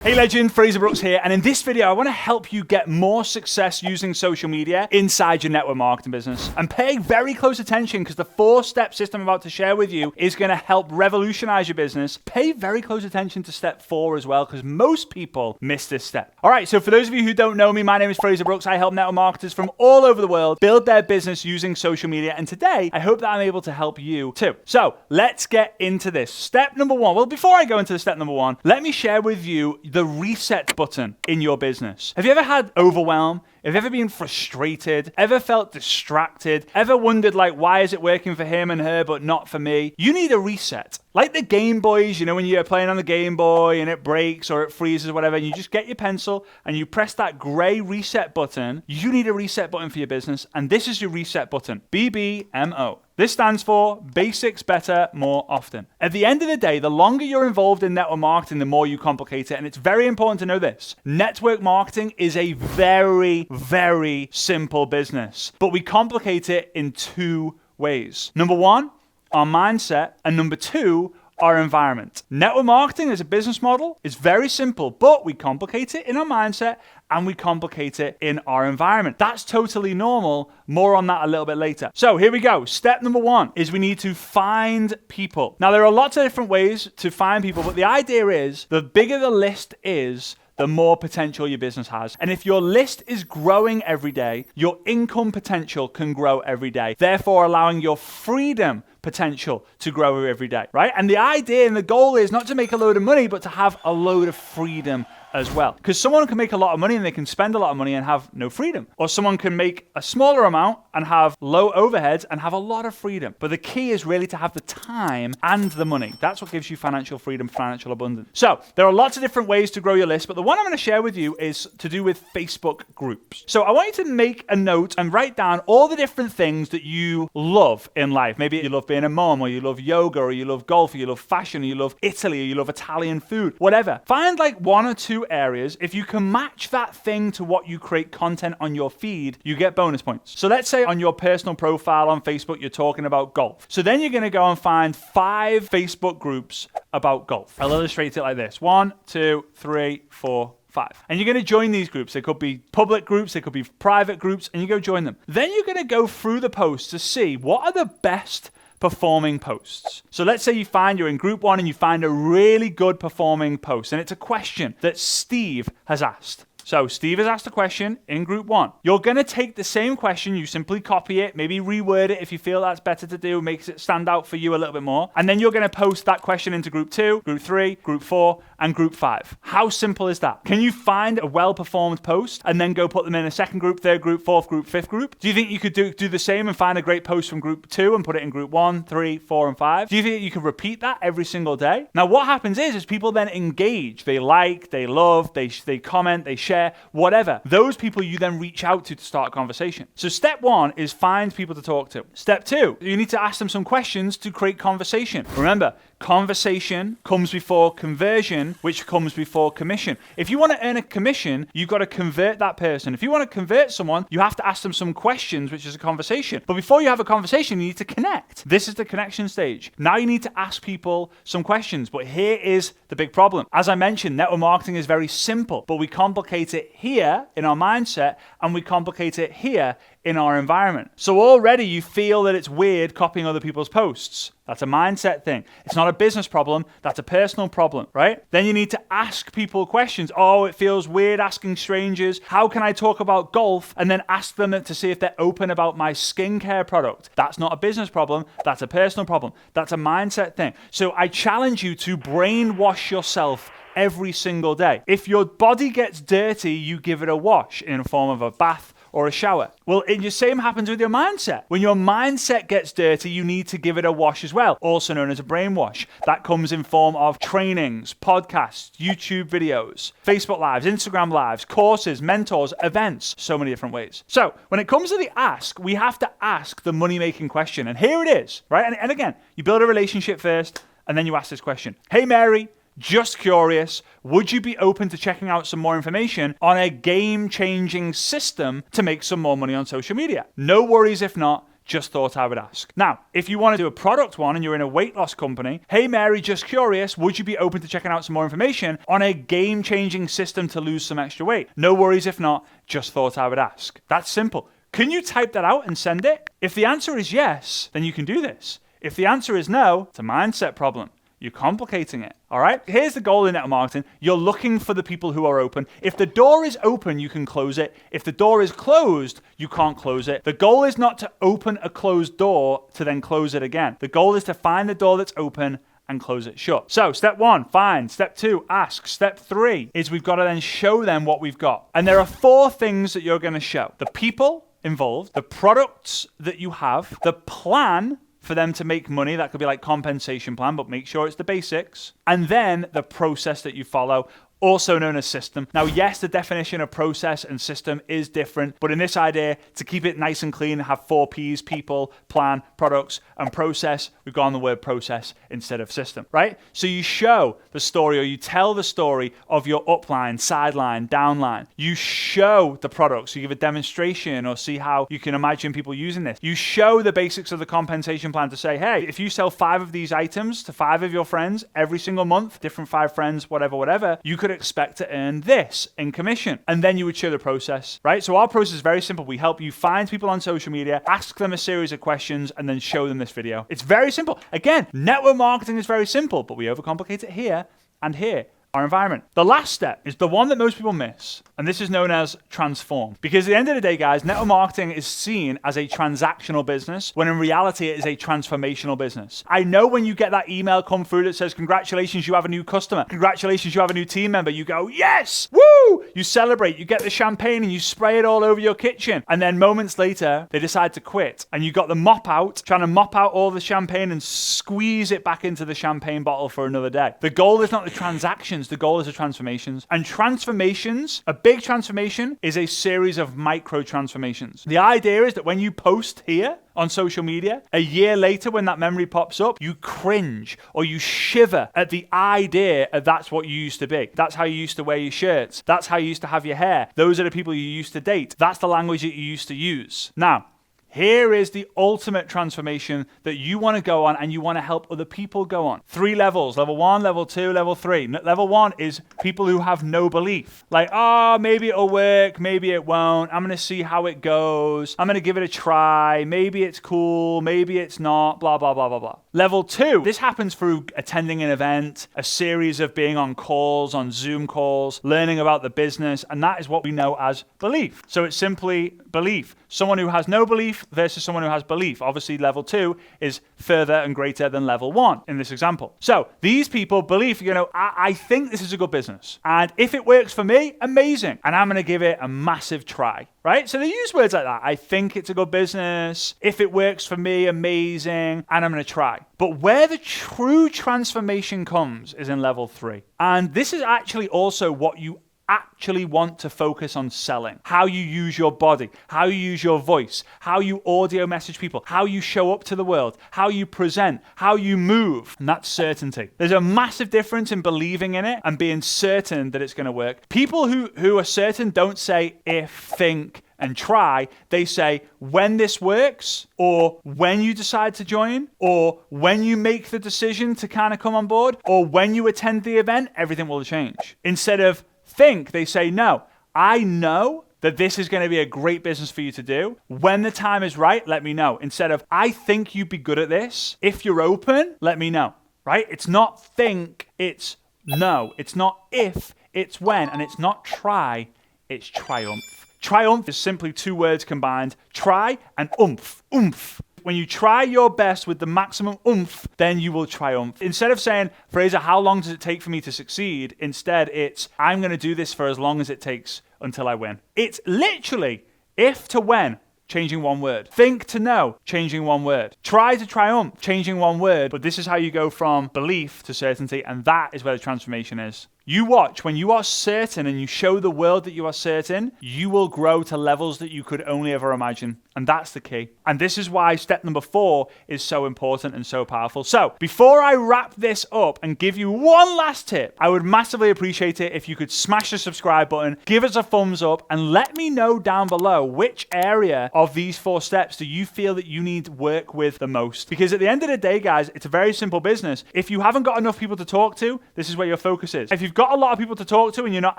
Hey legend, Fraser Brooks here, and in this video I want to help you get more success using social media inside your network marketing business. And pay very close attention because the 4-step system I'm about to share with you is going to help revolutionize your business. Pay very close attention to step 4 as well because most people miss this step. Alright, so for those of you who don't know me, my name is Fraser Brooks. I help network marketers from all over the world build their business using social media, and today I hope that I'm able to help you too. So let's get into this. Step number 1. Well, before I go into step number 1, let me share with you the reset button in your business. Have you ever had overwhelm? Have you ever been frustrated? Ever felt distracted? Ever wondered why is it working for him and her but not for me? You need a reset. Like the Game Boys, when you're playing on the Game Boy and it breaks or it freezes or whatever, and you just get your pencil and you press that gray reset button. You need a reset button for your business, and this is your reset button. BBMO. This stands for Basics Better More Often. At the end of the day, the longer you're involved in network marketing, the more you complicate it. And it's very important to know this. Network marketing is a very, very simple business, but we complicate it in 2 ways. Number 1, our mindset, and number 2, our environment. Network marketing as a business model is very simple, but we complicate it in our mindset and we complicate it in our environment. That's totally normal. More on that a little bit later. So here we go. Step number 1 is we need to find people. Now there are lots of different ways to find people, but the idea is the bigger the list is, the more potential your business has. And if your list is growing every day, your income potential can grow every day, therefore allowing your freedom potential to grow every day, right? And the idea and the goal is not to make a load of money, but to have a load of freedom as well. Because someone can make a lot of money and they can spend a lot of money and have no freedom. Or someone can make a smaller amount and have low overheads and have a lot of freedom. But the key is really to have the time and the money. That's what gives you financial freedom, financial abundance. So there are lots of different ways to grow your list, but the one I'm going to share with you is to do with Facebook groups. So I want you to make a note and write down all the different things that you love in life. Maybe you love being a mom, or you love yoga, or you love golf, or you love fashion, or you love Italy, or you love Italian food, whatever. Find 1 or 2 areas. If you can match that thing to what you create content on your feed, you get bonus points. So let's say on your personal profile on Facebook, you're talking about golf. So then you're going to go and find 5 Facebook groups about golf. I'll illustrate it like this. 1, 2, 3, 4, 5. And you're going to join these groups. They could be public groups, they could be private groups, and you go join them. Then you're going to go through the posts to see what are the best performing posts. So let's say you find you're in group 1 and you find a really good performing post, and it's a question that Steve has asked. So Steve has asked a question in group 1. You're going to take the same question, you simply copy it, maybe reword it if you feel that's better to do, makes it stand out for you a little bit more. And then you're going to post that question into group 2, group 3, group 4, and group 5. How simple is that? Can you find a well-performed post and then go put them in a second group, third group, fourth group, fifth group? Do you think you could do the same and find a great post from group 2 and put it in group 1, 3, 4, and 5? Do you think you could repeat that every single day? Now what happens is people then engage. They like, they love, they comment, they share, whatever. Those people you then reach out to start a conversation. So step 1 is find people to talk to. Step 2, you need to ask them some questions to create conversation. Remember, conversation comes before conversion, which comes before commission. If you want to earn a commission, you've got to convert that person. If you want to convert someone, you have to ask them some questions, which is a conversation. But before you have a conversation, you need to connect. This is the connection stage. Now you need to ask people some questions, but here is the big problem. As I mentioned, network marketing is very simple, but we complicate it here in our mindset and we complicate it here in our environment. So already you feel that it's weird copying other people's posts. That's a mindset thing. It's not a business problem. That's a personal problem, right? Then you need to ask people questions. Oh, it feels weird asking strangers. How can I talk about golf and then ask them to see if they're open about my skincare product? That's not a business problem. That's a personal problem. That's a mindset thing. So I challenge you to brainwash yourself every single day. If your body gets dirty, you give it a wash in the form of a bath or a shower. Well, the same happens with your mindset. When your mindset gets dirty, you need to give it a wash as well, also known as a brainwash. That comes in form of trainings, podcasts, YouTube videos, Facebook Lives, Instagram Lives, courses, mentors, events, so many different ways. So when it comes to the ask, we have to ask the money-making question. And here it is, right? And again, you build a relationship first, and then you ask this question. Hey, Mary, just curious, would you be open to checking out some more information on a game-changing system to make some more money on social media? No worries if not. Just thought I would ask. Now, if you want to do a product one and you're in a weight loss company, hey Mary, just curious, would you be open to checking out some more information on a game-changing system to lose some extra weight? No worries if not, just thought I would ask. That's simple. Can you type that out and send it? If the answer is yes, then you can do this. If the answer is no, it's a mindset problem. You're complicating it, all right? Here's the goal in network marketing. You're looking for the people who are open. If the door is open, you can close it. If the door is closed, you can't close it. The goal is not to open a closed door to then close it again. The goal is to find the door that's open and close it shut. So step 1, find. Step 2, ask. Step 3 is we've got to then show them what we've got. And there are 4 things that you're going to show. The people involved, the products that you have, the plan for them to make money. That could be like compensation plan, but make sure it's the basics. And then the process that you follow, also known as system. Now, yes, the definition of process and system is different, but in this idea, to keep it nice and clean, have 4 Ps, people, plan, products, and process, we've gone the word process instead of system, right? So you show the story, or you tell the story of your upline, sideline, downline. You show the products, you give a demonstration or see how you can imagine people using this. You show the basics of the compensation plan to say, hey, if you sell 5 of these items to 5 of your friends every single month, different 5 friends, whatever, you could expect to earn this in commission. And then you would show the process, right? So our process is very simple. We help you find people on social media, ask them a series of questions, and then show them this video. It's very simple. Again, network marketing is very simple, but we overcomplicate it here and here. Our environment. The last step is the one that most people miss, and this is known as transform. Because at the end of the day, guys, network marketing is seen as a transactional business, when in reality it is a transformational business. I know when you get that email come through that says, congratulations, you have a new customer. Congratulations, you have a new team member. You go, yes, woo! You celebrate, you get the champagne and you spray it all over your kitchen. And then moments later, they decide to quit. And you got the mop out, trying to mop out all the champagne and squeeze it back into the champagne bottle for another day. The goal is not the transactions. The goal is the transformations. And transformations, a big transformation is a series of micro transformations. The idea is that when you post here on social media, a year later when that memory pops up, you cringe or you shiver at the idea of that's what you used to be. That's how you used to wear your shirts. That's how you used to have your hair. Those are the people you used to date. That's the language that you used to use. Now, here is the ultimate transformation that you want to go on and you want to help other people go on. 3 levels, level 1, level 2, level 3. Level 1 is people who have no belief. Like, oh, maybe it'll work, maybe it won't. I'm going to see how it goes. I'm going to give it a try. Maybe it's cool, maybe it's not, blah, blah, blah, blah, blah. Level 2, this happens through attending an event, a series of being on calls, on Zoom calls, learning about the business, and that is what we know as belief. So it's simply belief. Someone who has no belief versus someone who has belief. Obviously, level 2 is further and greater than level 1 in this example. So these people believe, I think this is a good business. And if it works for me, amazing. And I'm going to give it a massive try, right? So they use words like that. I think it's a good business. If it works for me, amazing. And I'm going to try. But where the true transformation comes is in level 3. And this is actually also what you actually want to focus on selling. How you use your body, how you use your voice, how you audio message people, how you show up to the world, how you present, how you move. And that's certainty. There's a massive difference in believing in it and being certain that it's going to work. People who are certain don't say if, think, and try. They say when this works, or when you decide to join, or when you make the decision to kind of come on board, or when you attend the event, everything will change. Instead of think, they say, no, I know that this is going to be a great business for you to do. When the time is right, let me know. Instead of, I think you'd be good at this. If you're open, let me know, right? It's not think, it's no. It's not if, it's when. And it's not try, it's triumph. Triumph is simply 2 words combined, try and oomph, oomph. When you try your best with the maximum oomph, then you will triumph. Instead of saying, Fraser, how long does it take for me to succeed? Instead, it's, I'm going to do this for as long as it takes until I win. It's literally if to when, changing 1 word. Think to know, changing 1 word. Try to triumph, changing 1 word. But this is how you go from belief to certainty, and that is where the transformation is. You watch, when you are certain and you show the world that you are certain, you will grow to levels that you could only ever imagine. And that's the key. And this is why step number 4 is so important and so powerful. So before I wrap this up and give you one last tip, I would massively appreciate it if you could smash the subscribe button, give us a thumbs up, and let me know down below which area of these 4 steps do you feel that you need to work with the most. Because at the end of the day, guys, it's a very simple business. If you haven't got enough people to talk to, this is where your focus is. If you've got a lot of people to talk to and you're not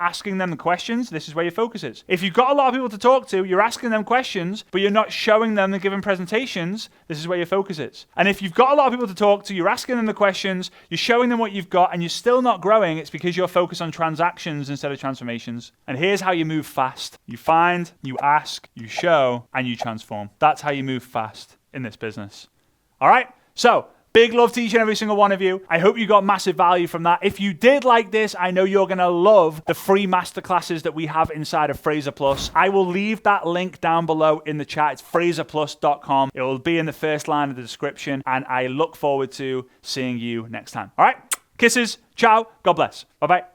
asking them the questions, this is where your focus is. If you've got a lot of people to talk to, you're asking them questions, but you're not showing them and giving presentations, this is where your focus is. And if you've got a lot of people to talk to, you're asking them the questions, you're showing them what you've got, and you're still not growing, it's because you're focused on transactions instead of transformations. And here's how you move fast. You find, you ask, you show, and you transform. That's how you move fast in this business. All right? So, big love to each and every single one of you. I hope you got massive value from that. If you did like this, I know you're going to love the free masterclasses that we have inside of Fraser Plus. I will leave that link down below in the chat. It's fraserplus.com. It will be in the first line of the description, and I look forward to seeing you next time. All right? Kisses. Ciao. God bless. Bye-bye.